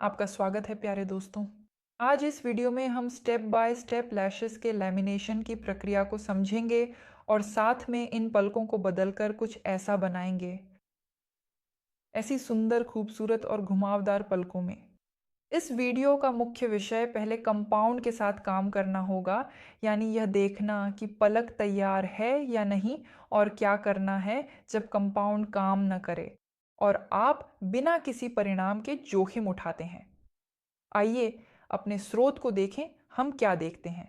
आपका स्वागत है प्यारे दोस्तों। आज इस वीडियो में हम स्टेप बाय स्टेप लैशेस के लैमिनेशन की प्रक्रिया को समझेंगे और साथ में इन पलकों को बदलकर कुछ ऐसा बनाएंगे, ऐसी सुंदर, खूबसूरत और घुमावदार पलकों में। इस वीडियो का मुख्य विषय पहले कंपाउंड के साथ काम करना होगा, यानी यह देखना कि पलक तैयार है या नहीं और क्या करना है जब कंपाउंड काम न करे और आप बिना किसी परिणाम के जोखिम उठाते हैं। आइए अपने स्रोत को देखें, हम क्या देखते हैं।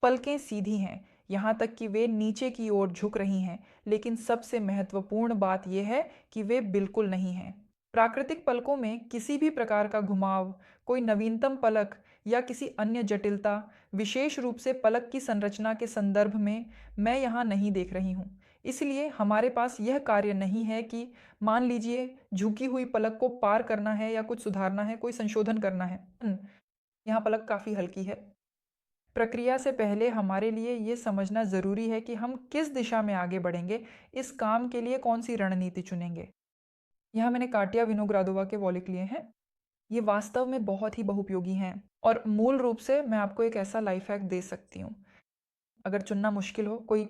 पलकें सीधी हैं, यहाँ तक कि वे नीचे की ओर झुक रही हैं, लेकिन सबसे महत्वपूर्ण बात यह है कि वे बिल्कुल नहीं हैं। प्राकृतिक पलकों में किसी भी प्रकार का घुमाव, कोई नवीनतम पलक या किसी अन्य जटिलता, विशेष रूप से पलक की संरचना के संदर्भ में मैं यहाँ नहीं देख रही हूँ। इसलिए हमारे पास यह कार्य नहीं है कि मान लीजिए झुकी हुई पलक को पार करना है या कुछ सुधारना है, कोई संशोधन करना है। यहाँ पलक काफ़ी हल्की है। प्रक्रिया से पहले हमारे लिए ये समझना ज़रूरी है कि हम किस दिशा में आगे बढ़ेंगे, इस काम के लिए कौन सी रणनीति चुनेंगे। यहाँ मैंने काटिया विनोग्रादोवा के वॉलिक लिए हैं। ये वास्तव में बहुत ही बहुपयोगी हैं और मूल रूप से मैं आपको एक ऐसा लाइफ हैक दे सकती हूँ। अगर चुनना मुश्किल हो कोई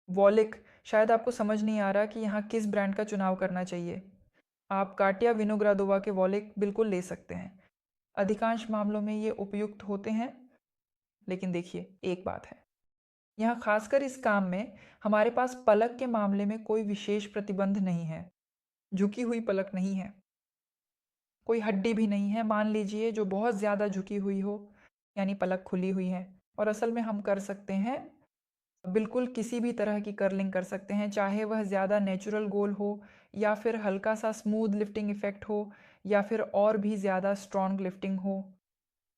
वॉलिक, शायद आपको समझ नहीं आ रहा कि यहाँ किस ब्रांड का चुनाव करना चाहिए, आप काटिया विनोग्रादोवा के वॉलिक बिल्कुल ले सकते हैं। अधिकांश मामलों में ये उपयुक्त होते हैं, लेकिन देखिए एक बात है, यहाँ खासकर इस काम में हमारे पास पलक के मामले में कोई विशेष प्रतिबंध नहीं है। झुकी हुई पलक नहीं है, कोई हड्डी भी नहीं है, मान लीजिए जो बहुत ज़्यादा झुकी हुई हो, यानी पलक खुली हुई है। और असल में हम कर सकते हैं, बिल्कुल किसी भी तरह की कर्लिंग कर सकते हैं, चाहे वह ज़्यादा नेचुरल गोल हो या फिर हल्का सा स्मूथ लिफ्टिंग इफ़ेक्ट हो या फिर और भी ज़्यादा स्ट्रॉन्ग लिफ्टिंग हो।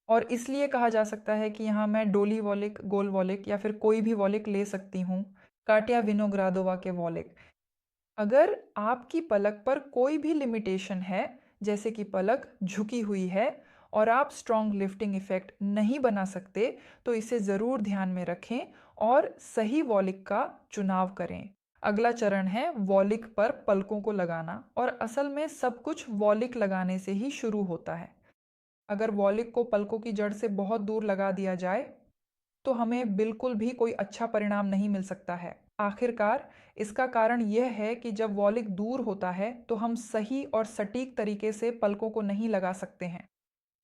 और इसलिए कहा जा सकता है कि यहाँ मैं डोली वॉलिक, गोल वॉलिक या फिर कोई भी वॉलिक ले सकती हूँ, काटिया विनोग्रादोवा के वॉलिक। अगर आपकी पलक पर कोई भी लिमिटेशन है, जैसे कि पलक झुकी हुई है और आप स्ट्रॉन्ग लिफ्टिंग इफेक्ट नहीं बना सकते, तो इसे ज़रूर ध्यान में रखें और सही वॉलिक का चुनाव करें। अगला चरण है वॉलिक पर पलकों को लगाना, और असल में सब कुछ वॉलिक लगाने से ही शुरू होता है। अगर वॉलिक को पलकों की जड़ से बहुत दूर लगा दिया जाए तो हमें बिल्कुल भी कोई अच्छा परिणाम नहीं मिल सकता है। आखिरकार इसका कारण यह है कि जब वॉलिक दूर होता है तो हम सही और सटीक तरीके से पलकों को नहीं लगा सकते हैं।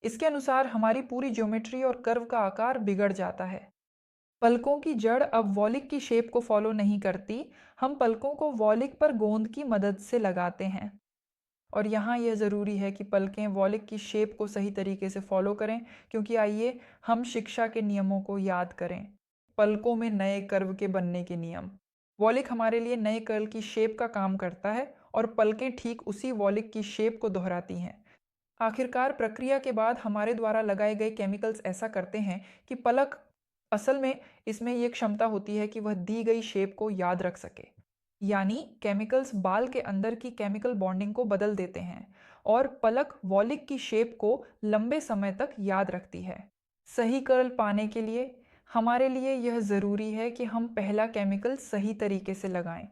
इसके अनुसार हमारी पूरी ज्योमेट्री और कर्व का आकार बिगड़ जाता है। पलकों की जड़ अब वॉलिक की शेप को फॉलो नहीं करती, हम पलकों को वॉलिक पर गोंद की मदद से लगाते हैं। और यहाँ यह ज़रूरी है कि पलकें वॉलिक की शेप को सही तरीके से फॉलो करें, क्योंकि आइए हम शिक्षा के नियमों को याद करें। पलकों में नए कर्व के बनने के नियम। वॉलिक हमारे लिए नए कर्ल की शेप का काम करता है और पलकें ठीक उसी वॉलिक की शेप को दोहराती हैं। आखिरकार प्रक्रिया के बाद हमारे द्वारा लगाए गए केमिकल्स ऐसा करते हैं कि पलक, असल में इसमें यह क्षमता होती है कि वह दी गई शेप को याद रख सके। यानी केमिकल्स बाल के अंदर की केमिकल बॉन्डिंग को बदल देते हैं और पलक वॉलिक की शेप को लंबे समय तक याद रखती है। सही कर्ल पाने के लिए हमारे लिए यह ज़रूरी है कि हम पहला केमिकल सही तरीके से लगाएं।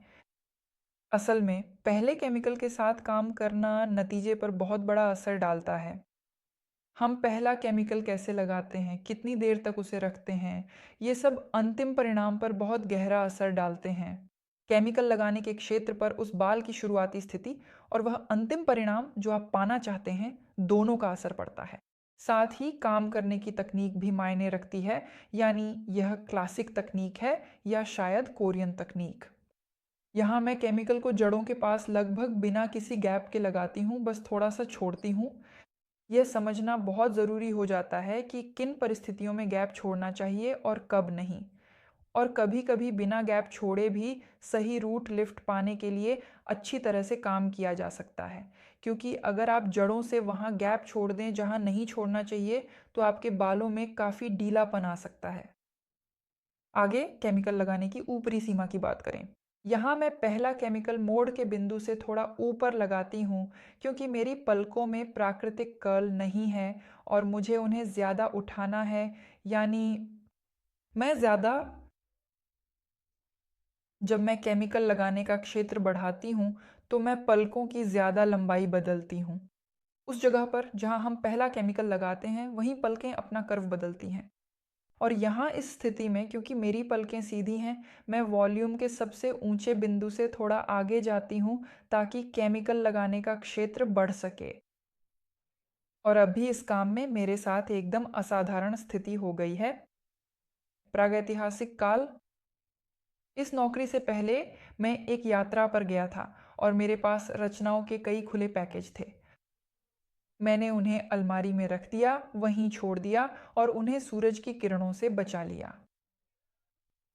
असल में पहले केमिकल के साथ काम करना नतीजे पर बहुत बड़ा असर डालता है। हम पहला केमिकल कैसे लगाते हैं, कितनी देर तक उसे रखते हैं, ये सब अंतिम परिणाम पर बहुत गहरा असर डालते हैं। केमिकल लगाने के क्षेत्र पर उस बाल की शुरुआती स्थिति और वह अंतिम परिणाम जो आप पाना चाहते हैं, दोनों का असर पड़ता है। साथ ही काम करने की तकनीक भी मायने रखती है, यानी यह क्लासिक तकनीक है या शायद कोरियन तकनीक। यहाँ मैं केमिकल को जड़ों के पास लगभग बिना किसी गैप के लगाती हूँ, बस थोड़ा सा छोड़ती हूँ। यह समझना बहुत ज़रूरी हो जाता है कि किन परिस्थितियों में गैप छोड़ना चाहिए और कब नहीं। और कभी-कभी बिना गैप छोड़े भी सही रूट लिफ्ट पाने के लिए अच्छी तरह से काम किया जा सकता है, क्योंकि अगर आप जड़ों से वहाँ गैप छोड़ दें जहाँ नहीं छोड़ना चाहिए, तो आपके बालों में काफ़ी ढीलापन आ सकता है। आगे केमिकल लगाने की ऊपरी सीमा की बात करें। यहाँ मैं पहला केमिकल मोड़ के बिंदु से थोड़ा ऊपर लगाती हूँ, क्योंकि मेरी पलकों में प्राकृतिक कर्ल नहीं है और मुझे उन्हें ज़्यादा उठाना है, यानी मैं ज़्यादा जब मैं केमिकल लगाने का क्षेत्र बढ़ाती हूँ तो मैं पलकों की ज़्यादा लंबाई बदलती हूँ। उस जगह पर जहाँ हम पहला केमिकल लगाते हैं वहीं पलकें अपना कर्व बदलती हैं। और यहाँ इस स्थिति में क्योंकि मेरी पलकें सीधी हैं, मैं वॉल्यूम के सबसे ऊंचे बिंदु से थोड़ा आगे जाती हूँ ताकि केमिकल लगाने का क्षेत्र बढ़ सके। और अभी इस काम में मेरे साथ एकदम असाधारण स्थिति हो गई है। प्रागैतिहासिक काल। इस नौकरी से पहले मैं एक यात्रा पर गया था और मेरे पास रचनाओं के कई खुले पैकेज थे। मैंने उन्हें अलमारी में रख दिया, वहीं छोड़ दिया और उन्हें सूरज की किरणों से बचा लिया।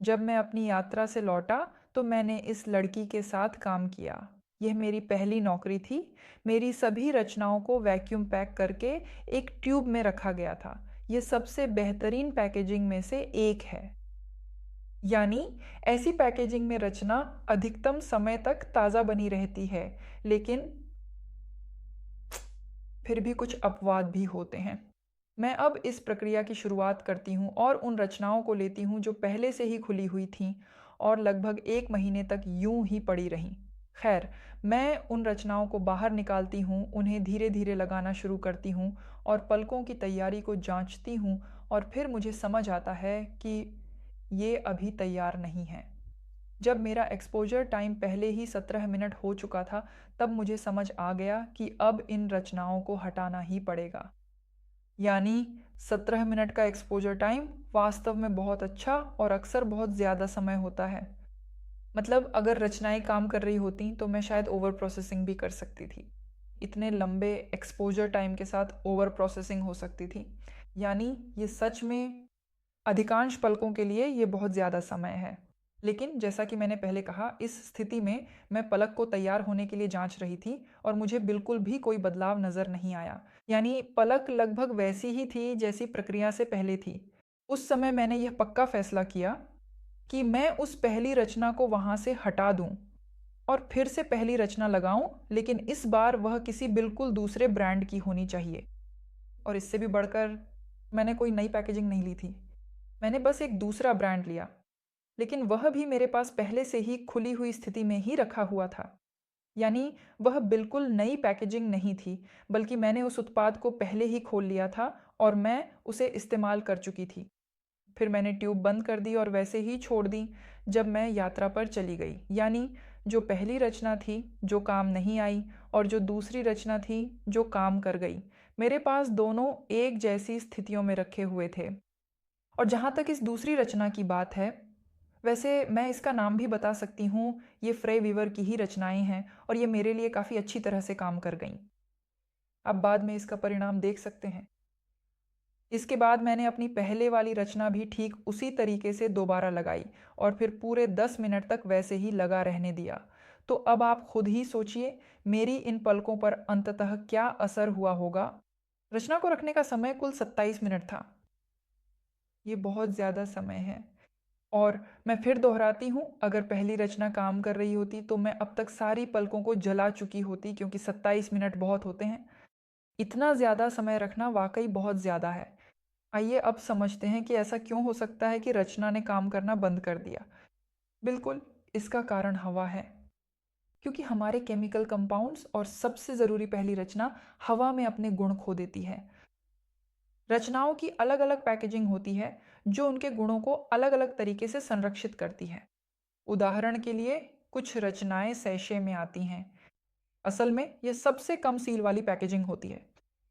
जब मैं अपनी यात्रा से लौटा तो मैंने इस लड़की के साथ काम किया। यह मेरी पहली नौकरी थी। मेरी सभी रचनाओं को वैक्यूम पैक करके एक ट्यूब में रखा गया था। यह सबसे बेहतरीन पैकेजिंग में से एक है। यानी ऐसी पैकेजिंग में रचना अधिकतम समय तक ताज़ा बनी रहती है, लेकिन फिर भी कुछ अपवाद भी होते हैं। मैं अब इस प्रक्रिया की शुरुआत करती हूँ और उन रचनाओं को लेती हूँ जो पहले से ही खुली हुई थीं और लगभग 1 महीने तक यूं ही पड़ी रहीं। खैर, मैं उन रचनाओं को बाहर निकालती हूँ, उन्हें धीरे धीरे लगाना शुरू करती हूँ और पलकों की तैयारी को जांचती हूँ और फिर मुझे समझ आता है कि ये अभी तैयार नहीं है। जब मेरा एक्सपोजर टाइम पहले ही 17 मिनट हो चुका था, तब मुझे समझ आ गया कि अब इन रचनाओं को हटाना ही पड़ेगा। यानी 17 मिनट का एक्सपोजर टाइम वास्तव में बहुत अच्छा और अक्सर बहुत ज़्यादा समय होता है। मतलब अगर रचनाएं काम कर रही होती तो मैं शायद ओवर प्रोसेसिंग भी कर सकती थी। इतने लंबे एक्सपोजर टाइम के साथ ओवर प्रोसेसिंग हो सकती थी। यानी ये सच में अधिकांश पलकों के लिए ये बहुत ज़्यादा समय है। लेकिन जैसा कि मैंने पहले कहा, इस स्थिति में मैं पलक को तैयार होने के लिए जांच रही थी और मुझे बिल्कुल भी कोई बदलाव नज़र नहीं आया। यानी पलक लगभग वैसी ही थी जैसी प्रक्रिया से पहले थी। उस समय मैंने यह पक्का फैसला किया कि मैं उस पहली रचना को वहाँ से हटा दूँ और फिर से पहली रचना लगाऊं, लेकिन इस बार वह किसी बिल्कुल दूसरे ब्रांड की होनी चाहिए। और इससे भी बढ़कर मैंने कोई नई पैकेजिंग नहीं ली थी। मैंने बस एक दूसरा ब्रांड लिया, लेकिन वह भी मेरे पास पहले से ही खुली हुई स्थिति में ही रखा हुआ था। यानी वह बिल्कुल नई पैकेजिंग नहीं थी, बल्कि मैंने उस उत्पाद को पहले ही खोल लिया था और मैं उसे इस्तेमाल कर चुकी थी। फिर मैंने ट्यूब बंद कर दी और वैसे ही छोड़ दी जब मैं यात्रा पर चली गई। यानी जो पहली रचना थी जो काम नहीं आई और जो दूसरी रचना थी जो काम कर गई, मेरे पास दोनों एक जैसी स्थितियों में रखे हुए थे। और जहाँ तक इस दूसरी रचना की बात है, वैसे मैं इसका नाम भी बता सकती हूँ। ये फ्रे वीवर की ही रचनाएं हैं और ये मेरे लिए काफ़ी अच्छी तरह से काम कर गईं। आप बाद में इसका परिणाम देख सकते हैं। इसके बाद मैंने अपनी पहले वाली रचना भी ठीक उसी तरीके से दोबारा लगाई और फिर पूरे 10 मिनट तक वैसे ही लगा रहने दिया। तो अब आप खुद ही सोचिए मेरी इन पलकों पर अंततः क्या असर हुआ होगा। रचना को रखने का समय कुल 27 मिनट था। ये बहुत ज़्यादा समय है। और मैं फिर दोहराती हूँ, अगर पहली रचना काम कर रही होती तो मैं अब तक सारी पलकों को जला चुकी होती, क्योंकि 27 मिनट बहुत होते हैं। इतना ज़्यादा समय रखना वाकई बहुत ज़्यादा है। आइए अब समझते हैं कि ऐसा क्यों हो सकता है कि रचना ने काम करना बंद कर दिया। बिल्कुल, इसका कारण हवा है। क्योंकि हमारे केमिकल कंपाउंड्स और सबसे ज़रूरी पहली रचना हवा में अपने गुण खो देती है। रचनाओं की अलग अलग पैकेजिंग होती है जो उनके गुणों को अलग अलग तरीके से संरक्षित करती है। उदाहरण के लिए कुछ रचनाएं सैशे में आती हैं। असल में यह सबसे कम सील वाली पैकेजिंग होती है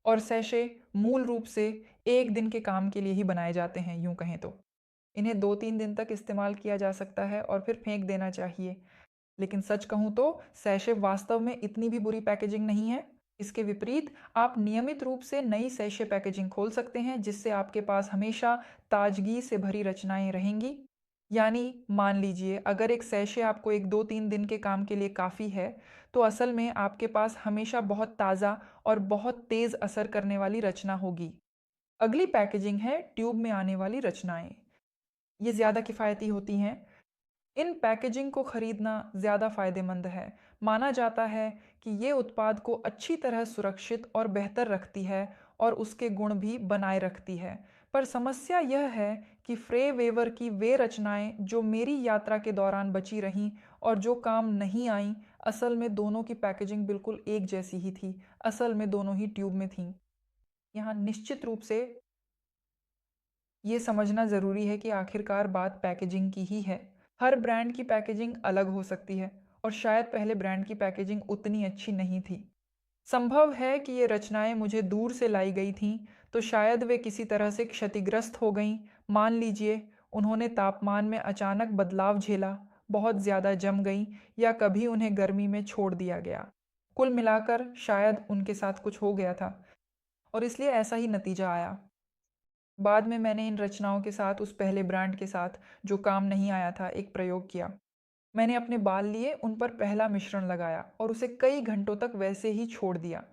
और सैशे मूल रूप से 1 दिन के काम के लिए ही बनाए जाते हैं। यूं कहें तो इन्हें 2-3 दिन तक इस्तेमाल किया जा सकता है और फिर फेंक देना चाहिए। लेकिन सच कहूँ तो सैशे वास्तव में इतनी भी बुरी पैकेजिंग नहीं है। इसके विपरीत आप नियमित रूप से नई सैशे पैकेजिंग खोल सकते हैं, जिससे आपके पास हमेशा ताजगी से भरी रचनाएं रहेंगी। यानी मान लीजिए अगर एक सैशे आपको 1-2-3 दिन के काम के लिए काफ़ी है, तो असल में आपके पास हमेशा बहुत ताज़ा और बहुत तेज़ असर करने वाली रचना होगी। अगली पैकेजिंग है ट्यूब में आने वाली रचनाएं। ये ज़्यादा किफ़ायती होती हैं। इन पैकेजिंग को खरीदना ज़्यादा फायदेमंद है। माना जाता है कि ये उत्पाद को अच्छी तरह सुरक्षित और बेहतर रखती है और उसके गुण भी बनाए रखती है। पर समस्या यह है कि फ्रे वेवर की वे रचनाएं जो मेरी यात्रा के दौरान बची रहीं और जो काम नहीं आईं, असल में दोनों की पैकेजिंग बिल्कुल एक जैसी ही थी। असल में दोनों ही ट्यूब में थीं। यहाँ निश्चित रूप से ये समझना ज़रूरी है कि आखिरकार बात पैकेजिंग की ही है। हर ब्रांड की पैकेजिंग अलग हो सकती है और शायद पहले ब्रांड की पैकेजिंग उतनी अच्छी नहीं थी। संभव है कि ये रचनाएं मुझे दूर से लाई गई थीं, तो शायद वे किसी तरह से क्षतिग्रस्त हो गईं। मान लीजिए उन्होंने तापमान में अचानक बदलाव झेला, बहुत ज़्यादा जम गईं, या कभी उन्हें गर्मी में छोड़ दिया गया। कुल मिलाकर शायद उनके साथ कुछ हो गया था और इसलिए ऐसा ही नतीजा आया। बाद में मैंने इन रचनाओं के साथ उस पहले ब्रांड के साथ जो काम नहीं आया था एक प्रयोग किया। मैंने अपने बाल लिए, उन पर पहला मिश्रण लगाया और उसे कई घंटों तक वैसे ही छोड़ दिया।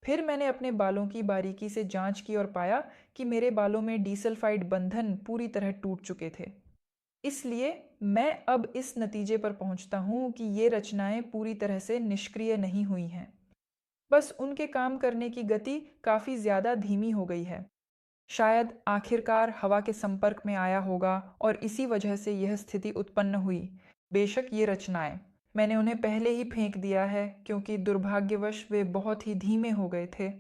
फिर मैंने अपने बालों की बारीकी से जांच की और पाया कि मेरे बालों में डिसल्फाइड बंधन पूरी तरह टूट चुके थे। इसलिए मैं अब इस नतीजे पर पहुंचता हूं कि ये रचनाएं पूरी तरह से निष्क्रिय नहीं हुई हैं। बस उनके काम करने की गति काफ़ी ज़्यादा धीमी हो गई है। शायद आखिरकार हवा के संपर्क में आया होगा और इसी वजह से यह स्थिति उत्पन्न हुई। बेशक ये रचनाएं मैंने उन्हें पहले ही फेंक दिया है, क्योंकि दुर्भाग्यवश वे बहुत ही धीमे हो गए थे।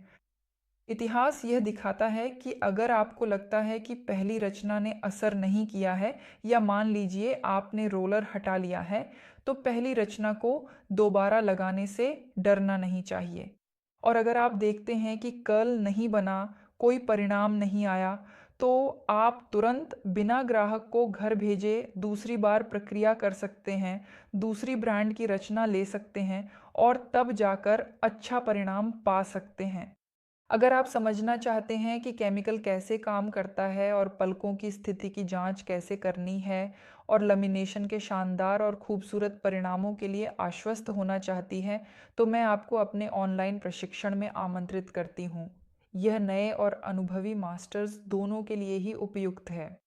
इतिहास यह दिखाता है कि अगर आपको लगता है कि पहली रचना ने असर नहीं किया है, या मान लीजिए आपने रोलर हटा लिया है, तो पहली रचना को दोबारा लगाने से डरना नहीं चाहिए। और अगर आप देखते हैं कि कर्ल नहीं बना, कोई परिणाम नहीं आया, तो आप तुरंत बिना ग्राहक को घर भेजे दूसरी बार प्रक्रिया कर सकते हैं, दूसरी ब्रांड की रचना ले सकते हैं और तब जाकर अच्छा परिणाम पा सकते हैं। अगर आप समझना चाहते हैं कि केमिकल कैसे काम करता है और पलकों की स्थिति की जांच कैसे करनी है, और लैमिनेशन के शानदार और खूबसूरत परिणामों के लिए आश्वस्त होना चाहती हैं, तो मैं आपको अपने ऑनलाइन प्रशिक्षण में आमंत्रित करती हूँ। यह नए और अनुभवी मास्टर्स दोनों के लिए ही उपयुक्त है।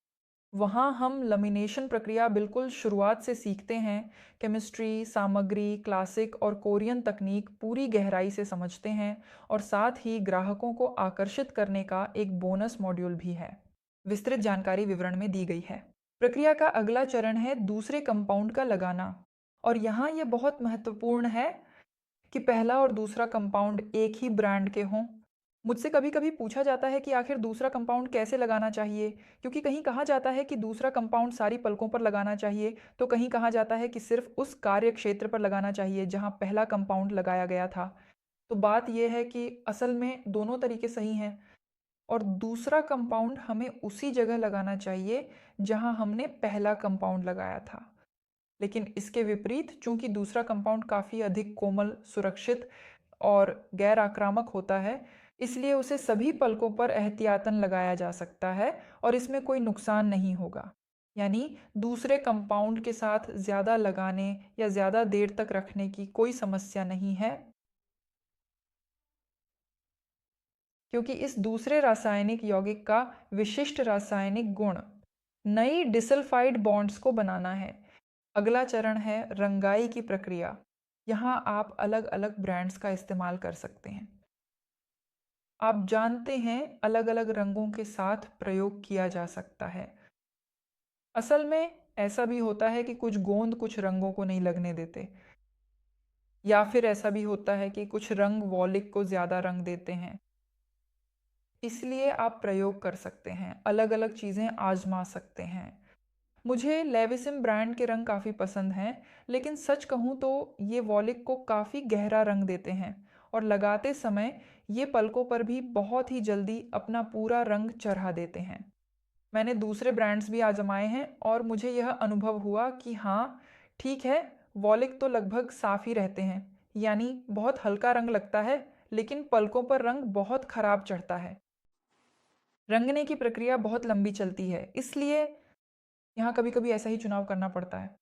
वहाँ हम लैमिनेशन प्रक्रिया बिल्कुल शुरुआत से सीखते हैं, केमिस्ट्री, सामग्री, क्लासिक और कोरियन तकनीक पूरी गहराई से समझते हैं, और साथ ही ग्राहकों को आकर्षित करने का एक बोनस मॉड्यूल भी है। विस्तृत जानकारी विवरण में दी गई है। प्रक्रिया का अगला चरण है दूसरे कंपाउंड का लगाना, और यहाँ यह बहुत महत्वपूर्ण है कि पहला और दूसरा कंपाउंड एक ही ब्रांड के हों। मुझसे कभी कभी पूछा जाता है कि आखिर दूसरा कंपाउंड कैसे लगाना चाहिए, क्योंकि कहीं कहा जाता है कि दूसरा कंपाउंड सारी पलकों पर लगाना चाहिए, तो कहीं कहा जाता है कि सिर्फ उस कार्य क्षेत्र पर लगाना चाहिए जहां पहला कंपाउंड लगाया गया था। तो बात यह है कि असल में दोनों तरीके सही हैं, और दूसरा कंपाउंड हमें उसी जगह लगाना चाहिए जहां हमने पहला कंपाउंड लगाया था। लेकिन इसके विपरीत, चूंकि दूसरा कंपाउंड काफ़ी अधिक कोमल, सुरक्षित और गैर आक्रामक होता है, इसलिए उसे सभी पलकों पर एहतियातन लगाया जा सकता है और इसमें कोई नुकसान नहीं होगा। यानी दूसरे कंपाउंड के साथ ज़्यादा लगाने या ज़्यादा देर तक रखने की कोई समस्या नहीं है, क्योंकि इस दूसरे रासायनिक यौगिक का विशिष्ट रासायनिक गुण नई डिसल्फाइड बॉन्ड्स को बनाना है। अगला चरण है रंगाई की प्रक्रिया। यहाँ आप अलग अलग ब्रांड्स का इस्तेमाल कर सकते हैं। आप जानते हैं, अलग अलग रंगों के साथ प्रयोग किया जा सकता है। असल में ऐसा भी होता है कि कुछ गोंद कुछ रंगों को नहीं लगने देते, या फिर ऐसा भी होता है कि कुछ रंग वॉलिक को ज़्यादा रंग देते हैं। इसलिए आप प्रयोग कर सकते हैं, अलग अलग चीज़ें आजमा सकते हैं। मुझे लेविसिम ब्रांड के रंग काफ़ी पसंद हैं, लेकिन सच कहूँ तो ये वॉलिक को काफ़ी गहरा रंग देते हैं और लगाते समय ये पलकों पर भी बहुत ही जल्दी अपना पूरा रंग चढ़ा देते हैं। मैंने दूसरे ब्रांड्स भी आजमाए हैं और मुझे यह अनुभव हुआ कि हाँ, ठीक है, वॉलिक तो लगभग साफ़ ही रहते हैं, यानी बहुत हल्का रंग लगता है, लेकिन पलकों पर रंग बहुत ख़राब चढ़ता है। रंगने की प्रक्रिया बहुत लंबी चलती है, इसलिए यहाँ कभी कभी ऐसा ही चुनाव करना पड़ता है।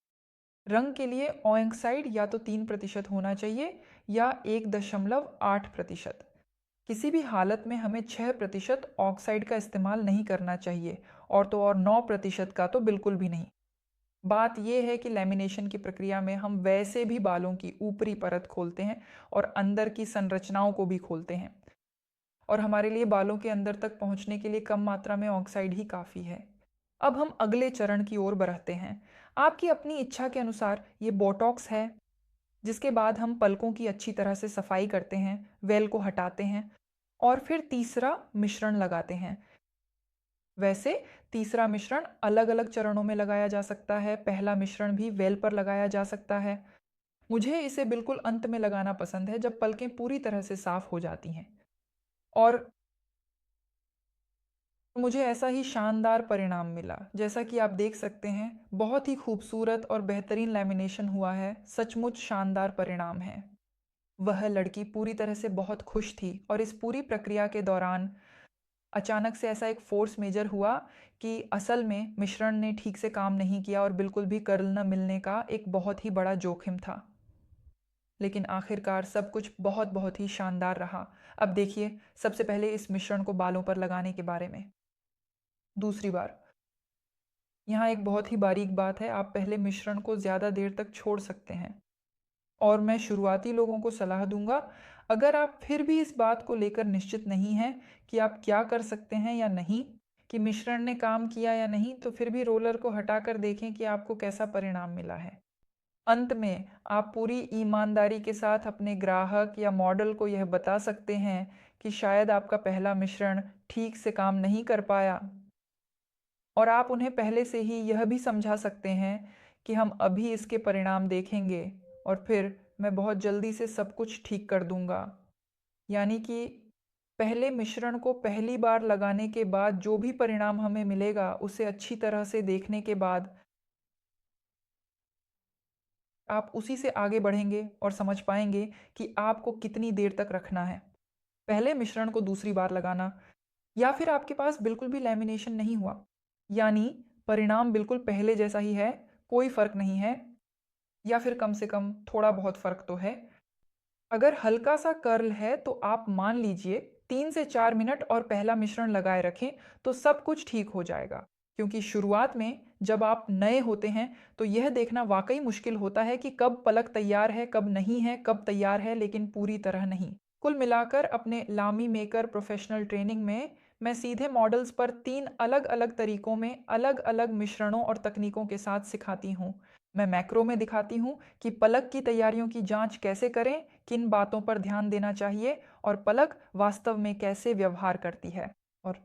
रंग के लिए ऑक्साइड या तो 3% होना चाहिए या 1.8%। किसी भी हालत में हमें 6% ऑक्साइड का इस्तेमाल नहीं करना चाहिए, और तो और 9% का तो बिल्कुल भी नहीं। बात यह है कि लैमिनेशन की प्रक्रिया में हम वैसे भी बालों की ऊपरी परत खोलते हैं और अंदर की संरचनाओं को भी खोलते हैं, और हमारे लिए बालों के अंदर तक पहुंचने के लिए कम मात्रा में ऑक्साइड ही काफ़ी है। अब हम अगले चरण की ओर बढ़ते हैं। आपकी अपनी इच्छा के अनुसार ये बोटॉक्स है, जिसके बाद हम पलकों की अच्छी तरह से सफाई करते हैं, वेल को हटाते हैं और फिर तीसरा मिश्रण लगाते हैं। वैसे तीसरा मिश्रण अलग अलग चरणों में लगाया जा सकता है। पहला मिश्रण भी वेल पर लगाया जा सकता है। मुझे इसे बिल्कुल अंत में लगाना पसंद है, जब पलकें पूरी तरह से साफ हो जाती हैं, और मुझे ऐसा ही शानदार परिणाम मिला। जैसा कि आप देख सकते हैं, बहुत ही खूबसूरत और बेहतरीन लैमिनेशन हुआ है। सचमुच शानदार परिणाम है। वह लड़की पूरी तरह से बहुत खुश थी और इस पूरी प्रक्रिया के दौरान अचानक से ऐसा एक फोर्स मेजर हुआ कि असल में मिश्रण ने ठीक से काम नहीं किया और बिल्कुल भी कर्ल न मिलने का एक बहुत ही बड़ा जोखिम था। लेकिन आखिरकार सब कुछ बहुत बहुत ही शानदार रहा। अब देखिए, सबसे पहले इस मिश्रण को बालों पर लगाने के बारे में। दूसरी बार, यहाँ एक बहुत ही बारीक बात है, आप पहले मिश्रण को ज़्यादा देर तक छोड़ सकते हैं और मैं शुरुआती लोगों को सलाह दूंगा, अगर आप फिर भी इस बात को लेकर निश्चित नहीं हैं कि आप क्या कर सकते हैं या नहीं, कि मिश्रण ने काम किया या नहीं, तो फिर भी रोलर को हटाकर देखें कि आपको कैसा परिणाम मिला है। अंत में आप पूरी ईमानदारी के साथ अपने ग्राहक या मॉडल को यह बता सकते हैं कि शायद आपका पहला मिश्रण ठीक से काम नहीं कर पाया, और आप उन्हें पहले से ही यह भी समझा सकते हैं कि हम अभी इसके परिणाम देखेंगे और फिर मैं बहुत जल्दी से सब कुछ ठीक कर दूंगा। यानी कि पहले मिश्रण को पहली बार लगाने के बाद जो भी परिणाम हमें मिलेगा, उसे अच्छी तरह से देखने के बाद आप उसी से आगे बढ़ेंगे और समझ पाएंगे कि आपको कितनी देर तक रखना है। पहले मिश्रण को दूसरी बार लगाना, या फिर आपके पास बिल्कुल भी लैमिनेशन नहीं हुआ, यानी परिणाम बिल्कुल पहले जैसा ही है, कोई फ़र्क नहीं है, या फिर कम से कम थोड़ा बहुत फ़र्क तो है। अगर हल्का सा कर्ल है तो आप मान लीजिए 3 से 4 मिनट और पहला मिश्रण लगाए रखें, तो सब कुछ ठीक हो जाएगा। क्योंकि शुरुआत में जब आप नए होते हैं तो यह देखना वाकई मुश्किल होता है कि कब पलक तैयार है, कब नहीं है, कब तैयार है लेकिन पूरी तरह नहीं। कुल मिलाकर अपने लामी मेकर प्रोफेशनल ट्रेनिंग में मैं सीधे मॉडल्स पर 3 अलग-अलग तरीकों में अलग-अलग मिश्रणों और तकनीकों के साथ सिखाती हूँ। मैं मैक्रो में दिखाती हूँ कि पलक की तैयारियों की जांच कैसे करें, किन बातों पर ध्यान देना चाहिए और पलक वास्तव में कैसे व्यवहार करती है। और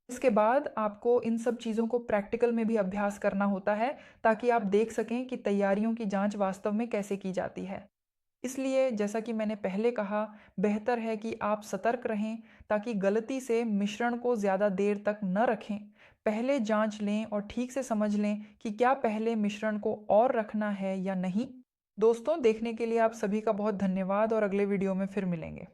इसके बाद आपको इन सब चीज़ों को प्रैक्टिकल में भी अभ्यास करना होता है, ताकि आप देख सकें कि तैयारियों की जांच वास्तव में कैसे की जाती है। इसलिए जैसा कि मैंने पहले कहा, बेहतर है कि आप सतर्क रहें ताकि गलती से मिश्रण को ज़्यादा देर तक न रखें। पहले जांच लें और ठीक से समझ लें कि क्या पहले मिश्रण को और रखना है या नहीं। दोस्तों, देखने के लिए आप सभी का बहुत धन्यवाद और अगले वीडियो में फिर मिलेंगे।